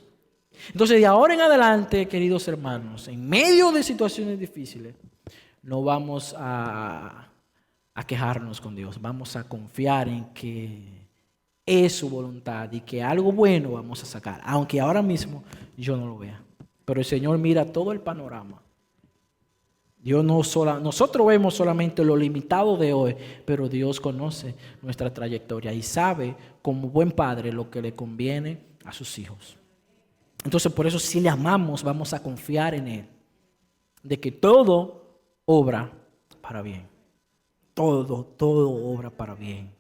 Entonces, de ahora en adelante, queridos hermanos, en medio de situaciones difíciles, no vamos a quejarnos con Dios. Vamos a confiar en que es su voluntad y que algo bueno vamos a sacar. Aunque ahora mismo yo no lo vea. Pero el Señor mira todo el panorama. Nosotros vemos solamente lo limitado de hoy, pero Dios conoce nuestra trayectoria y sabe como buen padre lo que le conviene a sus hijos. Entonces por eso si le amamos vamos a confiar en Él, de que todo obra para bien. Todo obra para bien.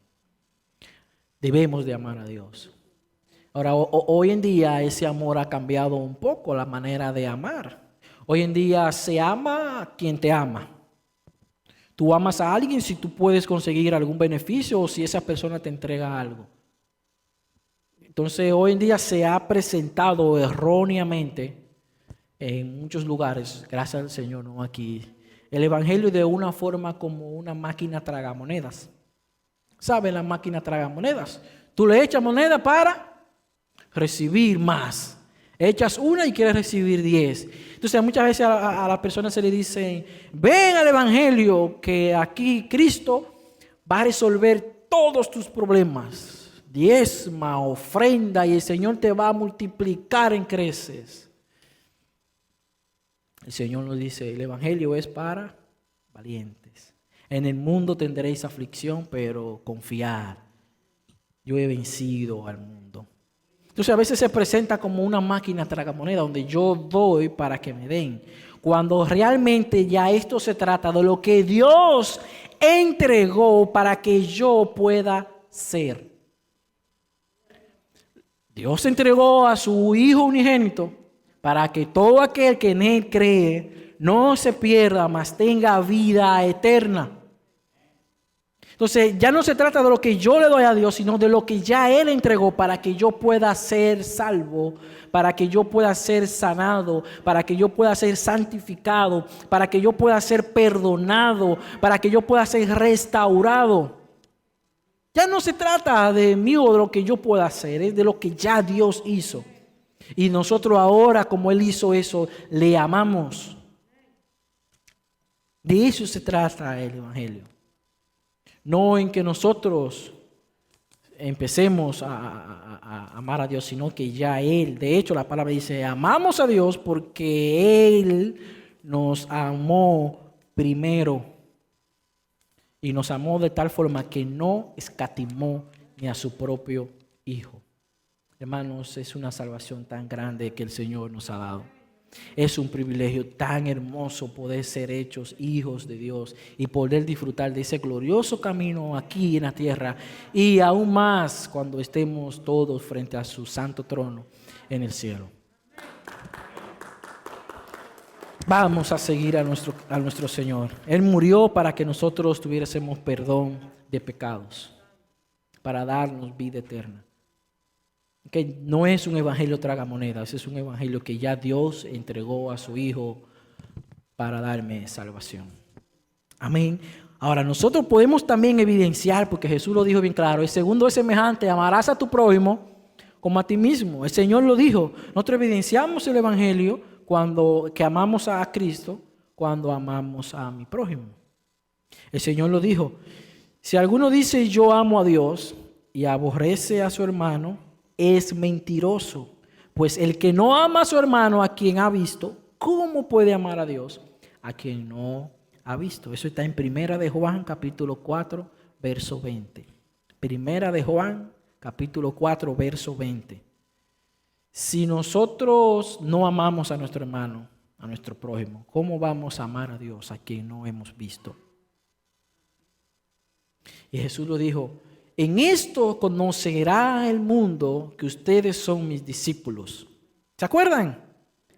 Debemos de amar a Dios. Ahora, hoy en día ese amor ha cambiado un poco la manera de amar. Hoy en día se ama a quien te ama. Tú amas a alguien si tú puedes conseguir algún beneficio o si esa persona te entrega algo. Entonces hoy en día se ha presentado erróneamente en muchos lugares, gracias al Señor, no aquí, el evangelio de una forma como una máquina tragamonedas. ¿Saben la máquina tragamonedas? Tú le echas moneda para recibir más. Echas una y quieres recibir 10. Entonces muchas veces a las personas se le dicen, ven al evangelio que aquí Cristo va a resolver todos tus problemas. Diezma, ofrenda y el Señor te va a multiplicar en creces. El Señor nos dice, el evangelio es para valientes. En el mundo tendréis aflicción, pero confiad. Yo he vencido al mundo. Entonces a veces se presenta como una máquina tragamoneda donde yo doy para que me den. Cuando realmente ya esto se trata de lo que Dios entregó para que yo pueda ser. Dios entregó a su Hijo unigénito para que todo aquel que en Él cree no se pierda, mas tenga vida eterna. Entonces ya no se trata de lo que yo le doy a Dios, sino de lo que ya Él entregó para que yo pueda ser salvo, para que yo pueda ser sanado, para que yo pueda ser santificado, para que yo pueda ser perdonado, para que yo pueda ser restaurado. Ya no se trata de mí o de lo que yo pueda hacer, es de lo que ya Dios hizo. Y nosotros ahora, como Él hizo eso, le amamos. De eso se trata el Evangelio. No en que nosotros empecemos a amar a Dios, sino que ya Él, de hecho la palabra dice, amamos a Dios porque Él nos amó primero. Y nos amó de tal forma que no escatimó ni a su propio Hijo. Hermanos, es una salvación tan grande que el Señor nos ha dado. Es un privilegio tan hermoso poder ser hechos hijos de Dios y poder disfrutar de ese glorioso camino aquí en la tierra y aún más cuando estemos todos frente a su santo trono en el cielo. Vamos a seguir a nuestro Señor. Él murió para que nosotros tuviésemos perdón de pecados, para darnos vida eterna. Que no es un evangelio tragamonedas, es un evangelio que ya Dios entregó a su Hijo para darme salvación. Amén. Ahora nosotros podemos también evidenciar, porque Jesús lo dijo bien claro, el segundo es semejante, amarás a tu prójimo como a ti mismo. El Señor lo dijo. Nosotros evidenciamos el evangelio que amamos a Cristo, cuando amamos a mi prójimo. El Señor lo dijo. Si alguno dice yo amo a Dios y aborrece a su hermano, es mentiroso, pues el que no ama a su hermano a quien ha visto, ¿cómo puede amar a Dios a quien no ha visto? Eso está en Primera de Juan, capítulo 4, verso 20. Primera de Juan, capítulo 4, verso 20. Si nosotros no amamos a nuestro hermano, a nuestro prójimo, ¿cómo vamos a amar a Dios a quien no hemos visto? Y Jesús lo dijo, en esto conocerá el mundo que ustedes son mis discípulos. ¿Se acuerdan?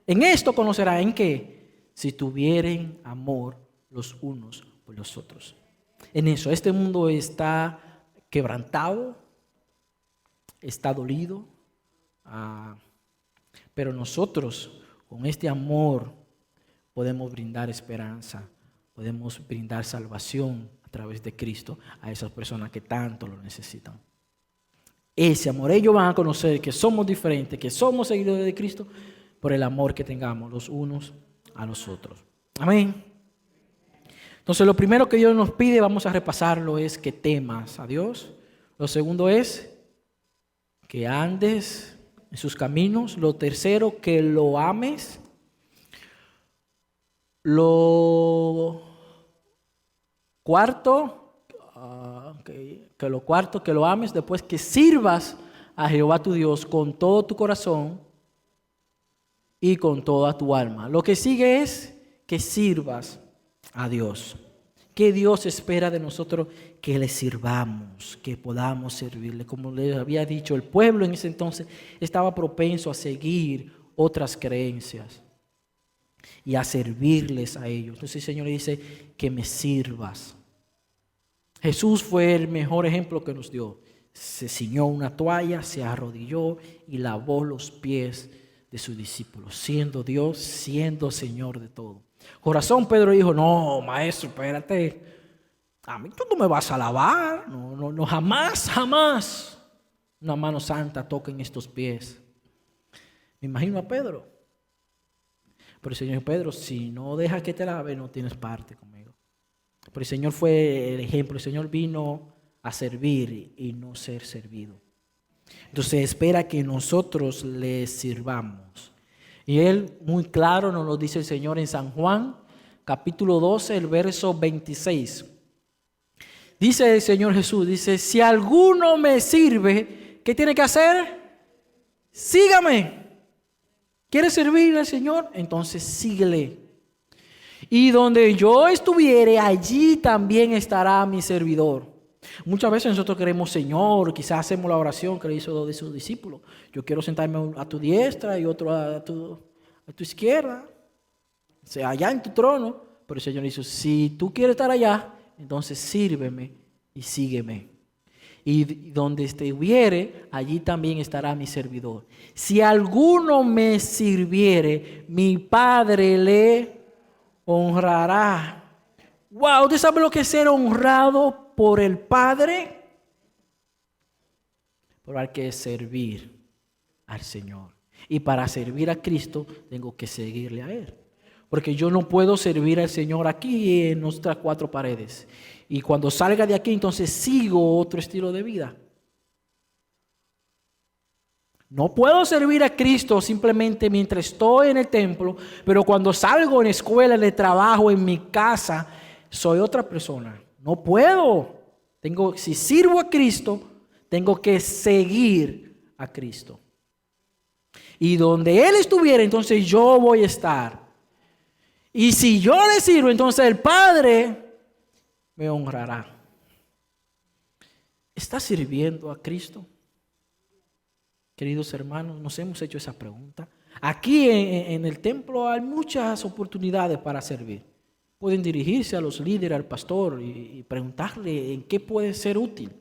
En esto conocerá, ¿en qué? Si tuvieren amor los unos por los otros. En eso, este mundo está quebrantado, está dolido, pero nosotros con este amor podemos brindar esperanza, podemos brindar salvación a través de Cristo a esas personas que tanto lo necesitan. Ese amor, ellos van a conocer que somos diferentes, que somos seguidores de Cristo por el amor que tengamos los unos a los otros. Amén. Entonces lo primero que Dios nos pide, vamos a repasarlo, es que temas a Dios. Lo segundo es que andes en sus caminos. Lo tercero, que lo ames. Lo cuarto, que lo ames. Después, que sirvas a Jehová tu Dios con todo tu corazón y con toda tu alma. Lo que sigue es que sirvas a Dios. ¿Qué Dios espera de nosotros? Que le sirvamos, que podamos servirle. Como les había dicho, el pueblo en ese entonces estaba propenso a seguir otras creencias y a servirles a ellos. Entonces el Señor le dice que me sirvas. Jesús fue el mejor ejemplo que nos dio. Se ciñó una toalla, se arrodilló y lavó los pies de sus discípulos, siendo Dios, siendo Señor de todo. Corazón, Pedro dijo, no, maestro, espérate, a mí tú no me vas a lavar, no, jamás una mano santa toca en estos pies. Me imagino a Pedro. Pero el Señor dijo, Pedro, si no dejas que te lave, no tienes parte conmigo. Pero el Señor fue el ejemplo, el Señor vino a servir y no ser servido. Entonces espera que nosotros le sirvamos. Y Él muy claro nos lo dice el Señor en San Juan, capítulo 12, el verso 26. Dice el Señor Jesús, dice, si alguno me sirve, ¿qué tiene que hacer? sígame. ¿Quieres servir al Señor? Entonces síguele. Y donde yo estuviere, allí también estará mi servidor. Muchas veces nosotros queremos, Señor, quizás hacemos la oración que le hizo dos de sus discípulos. Yo quiero sentarme a tu diestra y otro a tu izquierda, o sea, allá en tu trono. Pero el Señor dice, si tú quieres estar allá, entonces sírveme y sígueme. Y donde estuviere, allí también estará mi servidor. Si alguno me sirviere, mi Padre le honrará. Wow, ¿usted sabe lo que es ser honrado por el Padre? Pero hay que servir al Señor. Y para servir a Cristo, tengo que seguirle a Él. Porque yo no puedo servir al Señor aquí en nuestras cuatro paredes. Y cuando salga de aquí, entonces sigo otro estilo de vida. No puedo servir a Cristo simplemente mientras estoy en el templo, pero cuando salgo en la escuela, en el trabajo, en mi casa, soy otra persona. No puedo. Si sirvo a Cristo, tengo que seguir a Cristo. Y donde Él estuviera, entonces yo voy a estar. Y si yo le sirvo, entonces el Padre me honrará. ¿Estás sirviendo a Cristo? Queridos hermanos, nos hemos hecho esa pregunta. Aquí en el templo hay muchas oportunidades para servir. Pueden dirigirse a los líderes, al pastor y preguntarle en qué puede ser útil.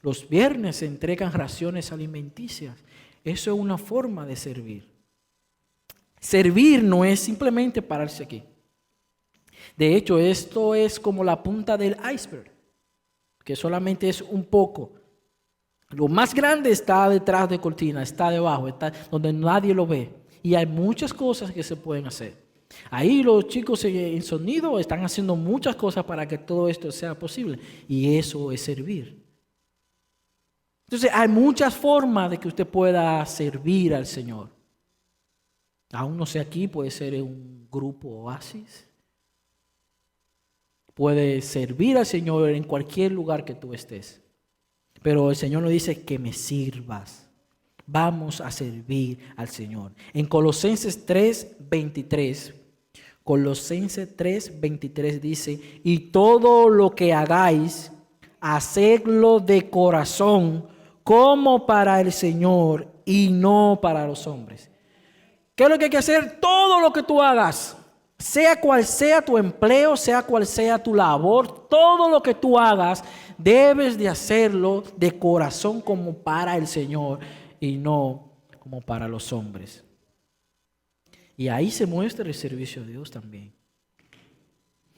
Los viernes se entregan raciones alimenticias. Eso es una forma de servir. Servir no es simplemente pararse aquí. De hecho, esto es como la punta del iceberg, que solamente es un poco. Lo más grande está detrás de cortina, está debajo, está donde nadie lo ve. Y hay muchas cosas que se pueden hacer. Ahí los chicos en sonido están haciendo muchas cosas para que todo esto sea posible. Y eso es servir. Entonces hay muchas formas de que usted pueda servir al Señor. Aún no sé aquí, puede ser en un grupo oasis. Puede servir al Señor en cualquier lugar que tú estés. Pero el Señor nos dice que me sirvas. Vamos a servir al Señor. En Colosenses 3:23, Colosenses 3:23 dice, y todo lo que hagáis, hacedlo de corazón, como para el Señor y no para los hombres. ¿Qué es lo que hay que hacer? Todo lo que tú hagas, sea cual sea tu empleo, sea cual sea tu labor, todo lo que tú hagas, debes de hacerlo de corazón como para el Señor y no como para los hombres. Y ahí se muestra el servicio a Dios también.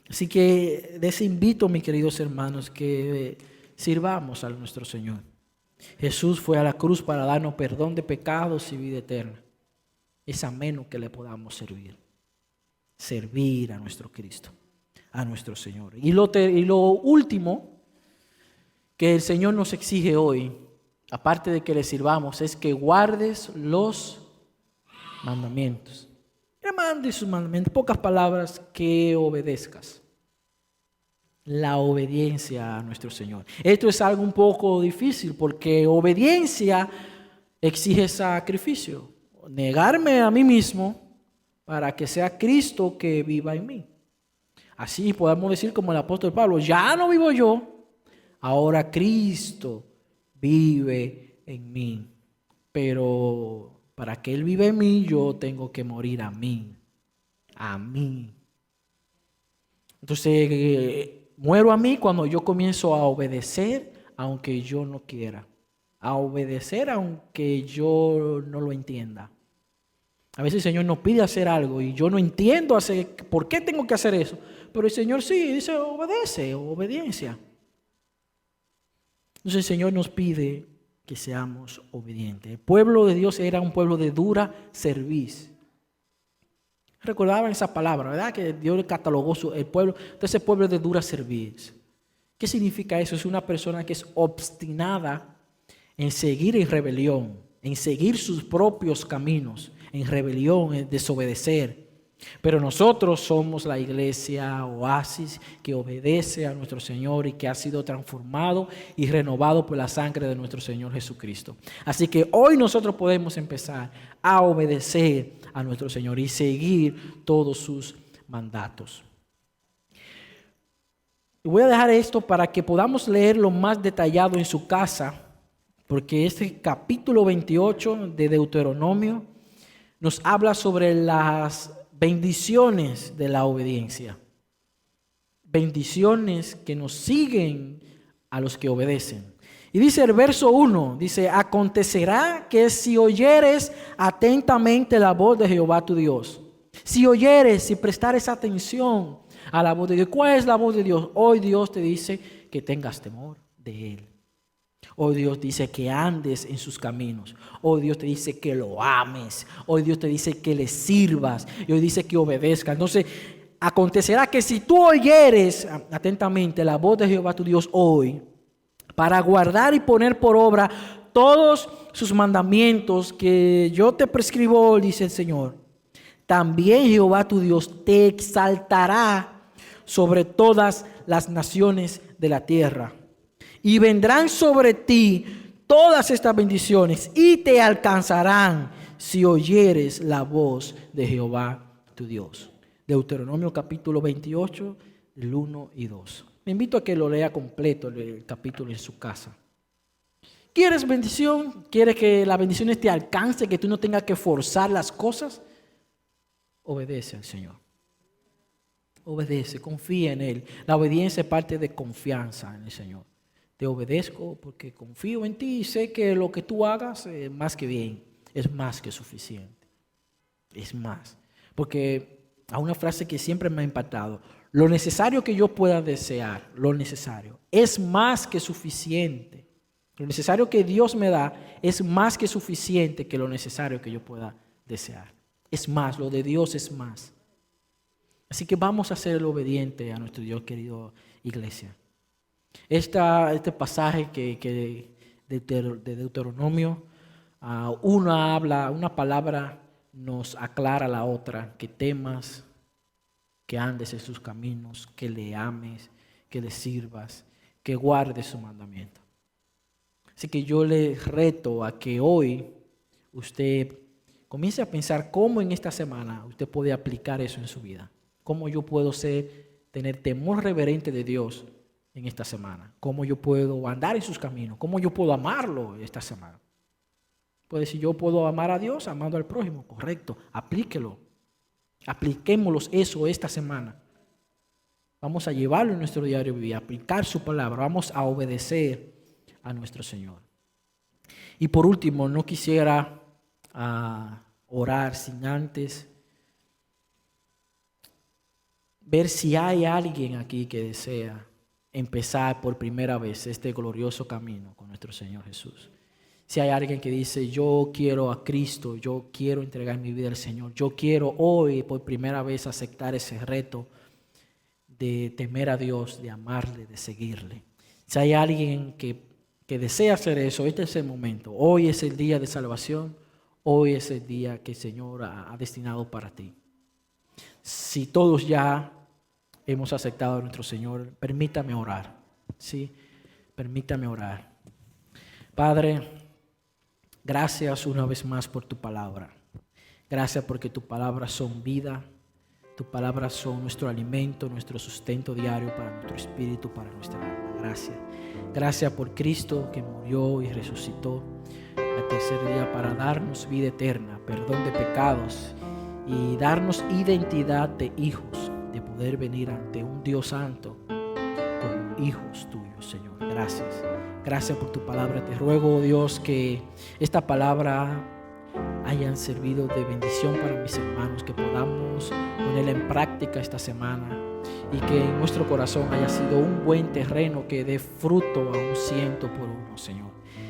Así que les invito, mis queridos hermanos, que sirvamos a nuestro Señor. Jesús fue a la cruz para darnos perdón de pecados y vida eterna. Es a menos que le podamos servir. Servir a nuestro Cristo, a nuestro Señor. Y lo último que el Señor nos exige hoy, aparte de que le sirvamos, es que guardes los mandamientos. Que mandes sus mandamientos, pocas palabras, que obedezcas. La obediencia a nuestro Señor. Esto es algo un poco difícil porque obediencia exige sacrificio. Negarme a mí mismo para que sea Cristo que viva en mí. Así podemos decir como el apóstol Pablo, ya no vivo yo, ahora Cristo vive en mí. Pero para que Él viva en mí, yo tengo que morir a mí. A mí. Entonces, muero a mí cuando yo comienzo a obedecer, aunque yo no quiera. A obedecer, aunque yo no lo entienda. A veces el Señor nos pide hacer algo y yo no entiendo por qué tengo que hacer eso. Pero el Señor sí, dice obedece, obediencia. Entonces el Señor nos pide que seamos obedientes. El pueblo de Dios era un pueblo de dura cerviz. Recordaban esa palabra, ¿verdad? Que Dios catalogó el pueblo. Entonces el pueblo de dura cerviz. ¿Qué significa eso? Es una persona que es obstinada en seguir en rebelión, en seguir sus propios caminos, en rebelión, en desobedecer. Pero nosotros somos la iglesia Oasis que obedece a nuestro Señor y que ha sido transformado y renovado por la sangre de nuestro Señor Jesucristo. Así que hoy nosotros podemos empezar a obedecer a nuestro Señor y seguir todos sus mandatos. Y voy a dejar esto para que podamos leerlo más detallado en su casa, porque este capítulo 28 de Deuteronomio nos habla sobre las bendiciones de la obediencia. Bendiciones que nos siguen a los que obedecen. Y dice el verso 1, dice, acontecerá que si oyeres atentamente la voz de Jehová tu Dios, si oyeres, si prestares atención a la voz de Dios. ¿Cuál es la voz de Dios? Hoy Dios te dice que tengas temor de Él. Hoy Dios dice que andes en sus caminos. Hoy Dios te dice que lo ames. Hoy Dios te dice que le sirvas. Y hoy dice que obedezcas. Entonces, acontecerá que si tú oyeres atentamente la voz de Jehová tu Dios hoy, para guardar y poner por obra todos sus mandamientos que yo te prescribo, dice el Señor, también Jehová tu Dios te exaltará sobre todas las naciones de la tierra. Y vendrán sobre ti todas estas bendiciones y te alcanzarán si oyeres la voz de Jehová tu Dios. Deuteronomio capítulo 28, del 1 y 2. Me invito a que lo lea completo el capítulo en su casa. ¿Quieres bendición? ¿Quieres que las bendiciones te alcance, que tú no tengas que forzar las cosas? Obedece al Señor. Obedece, confía en Él. La obediencia es parte de confianza en el Señor. Te obedezco porque confío en ti y sé que lo que tú hagas es más que bien, es más que suficiente. Es más. Porque hay una frase que siempre me ha impactado. Lo necesario que yo pueda desear, lo necesario, es más que suficiente. Lo necesario que Dios me da es más que suficiente que lo necesario que yo pueda desear. Es más, lo de Dios es más. Así que vamos a ser obedientes a nuestro Dios, querido iglesia. Este pasaje de Deuteronomio, una palabra nos aclara la otra, que temas, que andes en sus caminos, que le ames, que le sirvas, que guardes su mandamiento. Así que yo le reto a que hoy usted comience a pensar cómo en esta semana usted puede aplicar eso en su vida. Cómo yo puedo tener temor reverente de Dios en esta semana. Cómo yo puedo andar en sus caminos. Cómo yo puedo amarlo esta semana. Puede decir, yo puedo amar a Dios amando al prójimo. Correcto, aplíquelo. Apliquémoslo eso esta semana. Vamos a llevarlo en nuestro diario vivir, aplicar su palabra. Vamos a obedecer a nuestro Señor. Y por último, no quisiera orar sin antes ver si hay alguien aquí que desea empezar por primera vez este glorioso camino con nuestro Señor Jesús. Si hay alguien que dice, yo quiero a Cristo, yo quiero entregar mi vida al Señor, yo quiero hoy por primera vez aceptar ese reto de temer a Dios, de amarle, de seguirle. Si hay alguien que desea hacer eso, este es el momento. Hoy es el día de salvación, hoy es el día que el Señor ha destinado para ti. Si todos ya hemos aceptado a nuestro Señor, permítame orar. Sí, permítame orar. Padre, gracias una vez más por tu palabra. Gracias porque tus palabras son vida. Tus palabras son nuestro alimento, nuestro sustento diario para nuestro espíritu, para nuestra alma. Gracias. Gracias por Cristo que murió y resucitó al tercer día para darnos vida eterna, perdón de pecados y darnos identidad de hijos, de poder venir ante un Dios santo como hijos tuyos, Señor. Gracias. Gracias por tu palabra. Te ruego, oh Dios, que esta palabra hayan servido de bendición para mis hermanos, que podamos ponerla en práctica esta semana y que en nuestro corazón haya sido un buen terreno que dé fruto a un 100 por uno, Señor.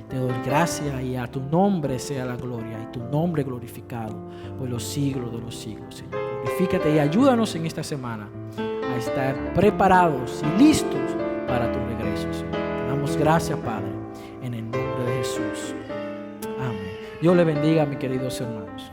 Te doy gracias y a tu nombre sea la gloria y tu nombre glorificado por los siglos de los siglos, Señor. Glorifícate y ayúdanos en esta semana a estar preparados y listos para tu regreso, Señor. Te damos gracias, Padre, en el nombre de Jesús. Amén. Dios le bendiga, mis queridos hermanos.